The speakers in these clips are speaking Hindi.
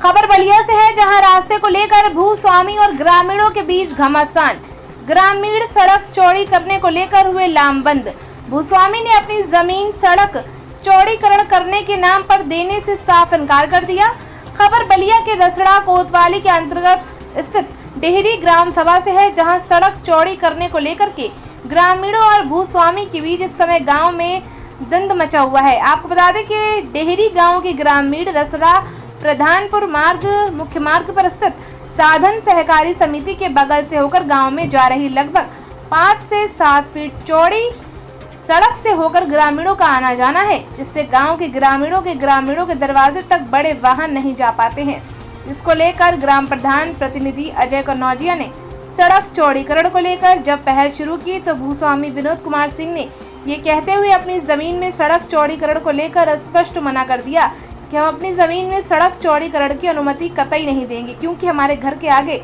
खबर बलिया से है, जहां रास्ते को लेकर भूस्वामी और ग्रामीणों के बीच घमासान। ग्रामीण सड़क चौड़ी करने को लेकर हुए लामबंद। भूस्वामी ने अपनी जमीन सड़क चौड़ीकरण करने के नाम पर देने से साफ इनकार कर दिया। खबर बलिया के रसड़ा कोतवाली के अंतर्गत स्थित डेहरी ग्राम सभा से है, जहां सड़क चौड़ी करने को लेकर के ग्रामीणों और भूस्वामी के बीच इस समय गांव में दंड मचा हुआ है। आपको बता दें कि डेहरी गांव के ग्रामीण रसड़ा प्रधानपुर मार्ग मुख्य मार्ग पर स्थित साधन सहकारी समिति के बगल से होकर गांव में जा रही लगभग 5 से 7 फीट चौड़ी सड़क से होकर ग्रामीणों का आना जाना है, जिससे गांव के ग्रामीणों के दरवाजे तक बड़े वाहन नहीं जा पाते हैं। इसको लेकर ग्राम प्रधान प्रतिनिधि अजय कन्नौजिया ने सड़क चौड़ीकरण को लेकर जब पहल शुरू की, तो भूस्वामी विनोद कुमार सिंह ने ये कहते हुए अपनी जमीन में सड़क चौड़ीकरण को लेकर स्पष्ट मना कर दिया कि हम अपनी जमीन में सड़क चौड़ीकरण की अनुमति कतई नहीं देंगे, क्योंकि हमारे घर के आगे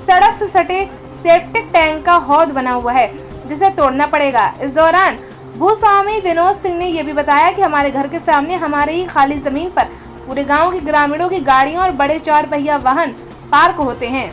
सड़क से सटे सेप्टिक टैंक का हौद बना हुआ है, जिसे तोड़ना पड़ेगा। इस दौरान भूस्वामी विनोद सिंह ने यह भी बताया कि हमारे घर के सामने हमारे ही खाली जमीन पर पूरे गांव के ग्रामीणों की गाड़ियां और बड़े 4 पहिया वाहन पार्क होते हैं,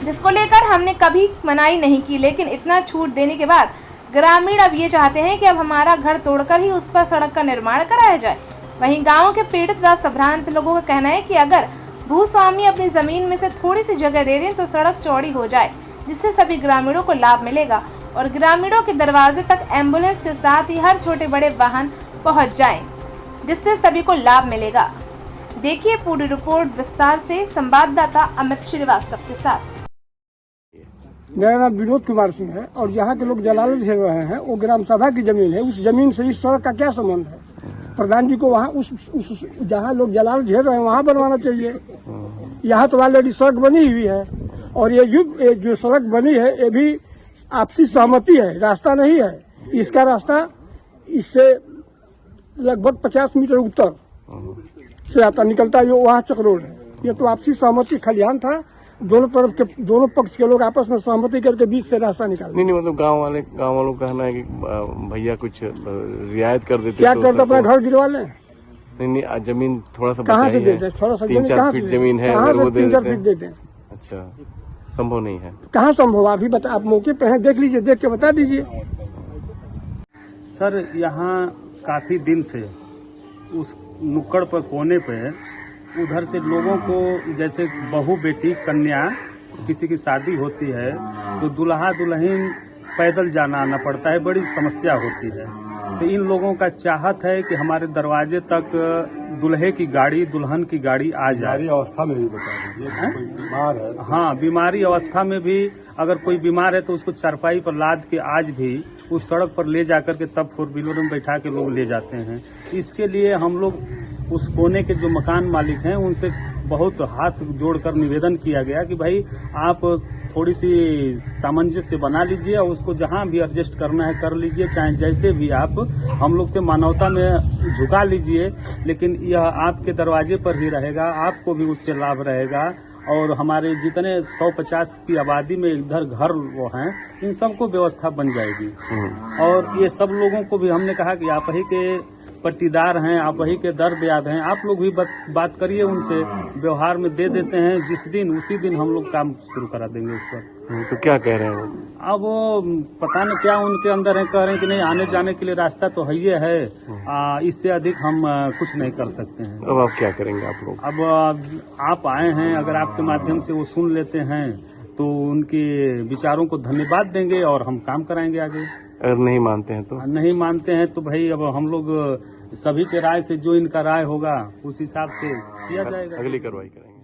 जिसको लेकर हमने कभी मनाही नहीं की, लेकिन इतना छूट देने के बाद ग्रामीण अब ये चाहते हैं कि अब हमारा घर तोड़कर ही उस पर सड़क का निर्माण कराया जाए। वहीं गांव के पीड़ित व संभ्रांत लोगों का कहना है कि अगर भूस्वामी अपनी जमीन में से थोड़ी सी जगह दे दें तो सड़क चौड़ी हो जाए, जिससे सभी ग्रामीणों को लाभ मिलेगा और ग्रामीणों के दरवाजे तक एम्बुलेंस के साथ ही हर छोटे बड़े वाहन पहुंच जाएं, जिससे सभी को लाभ मिलेगा। देखिए पूरी रिपोर्ट विस्तार से संवाददाता अमित श्रीवास्तव के साथ। मेरा नाम विनोद कुमार सिंह है और यहाँ के लोग जलाल झेल रहे हैं, वो ग्राम सभा की जमीन है। उस जमीन से इस सड़क का क्या संबंध है? प्रधान जी को वहाँ उस जहाँ लोग जलाल झेल रहे हैं वहाँ बनवाना चाहिए। यहाँ तो ऑलरेडी सड़क बनी हुई है और ये जो सड़क बनी है ये भी आपसी सहमति है, रास्ता नहीं है। इसका रास्ता इससे लगभग 50 मीटर उत्तर से आता निकलता है, जो वहाँ चक रोड है। ये तो आपसी सहमति खलिहान था, दोनों पक्ष के लोग आपस में सहमति करके बीच से रास्ता निकाल। नहीं मतलब गांव वालों का कहना है कि भैया कुछ रियायत कर देते। क्या करते? अपना घर गिरवा लें। नहीं जमीन थोड़ा सा कहाँ से देते? थोड़ा सा 3-4 फीट जमीन है, वो 3-4 फीट देते हैं। अच्छा, संभव नहीं है। कहाँ संभव? अभी बता, आप मौके पे हैं, देख लीजिए, देख के बता दीजिए। सर यहाँ काफी दिन से उस नुक्कड़ पर कोने पे उधर से लोगों को जैसे बहू बेटी कन्या किसी की शादी होती है तो दुल्हा दुल्हन पैदल जाना आना पड़ता है, बड़ी समस्या होती है। तो इन लोगों का चाहत है कि हमारे दरवाजे तक दुल्हे की गाड़ी दुल्हन की गाड़ी आ जाए। बीमारी अवस्था में भी बता दीजिए, कोई बीमार है। हाँ, बीमारी अवस्था में भी अगर कोई बीमार है तो उसको चारपाई पर लाद के आज भी उस सड़क पर ले जाकर के तब 4 व्हीलर में बैठा के लोग ले जाते हैं। इसके लिए हम लोग उस कोने के जो मकान मालिक हैं उनसे बहुत हाथ जोड़कर निवेदन किया गया कि भाई आप थोड़ी सी सामंजस्य बना लीजिए और उसको जहां भी एडजस्ट करना है कर लीजिए, चाहे जैसे भी आप हम लोग से मानवता में झुका लीजिए, लेकिन यह आपके दरवाजे पर ही रहेगा, आपको भी उससे लाभ रहेगा। और हमारे जितने 150 की आबादी में इधर घर वो हैं, इन सबको व्यवस्था बन जाएगी। और ये सब लोगों को भी हमने कहा कि आप ही के पट्टीदार हैं, आप वही के दर ब्याद हैं, आप लोग भी बात करिए उनसे, व्यवहार में दे देते हैं। जिस दिन उसी दिन हम लोग काम शुरू करा देंगे उस पर। तो क्या कह रहे हैं वो? अब वो पता नहीं क्या उनके अंदर है, कह रहे हैं कि नहीं आने जाने के लिए रास्ता तो है ही है, इससे अधिक हम कुछ नहीं कर सकते हैं। अब आप क्या करेंगे आप लोग? अब आप आए हैं, अगर आपके माध्यम से वो सुन लेते हैं तो उनके विचारों को धन्यवाद देंगे और हम काम कराएंगे आगे। अगर नहीं मानते हैं तो? नहीं मानते हैं तो भाई अब हम लोग सभी के राय से जो इनका राय होगा उस हिसाब से किया जाएगा, अगली कार्रवाई करेंगे।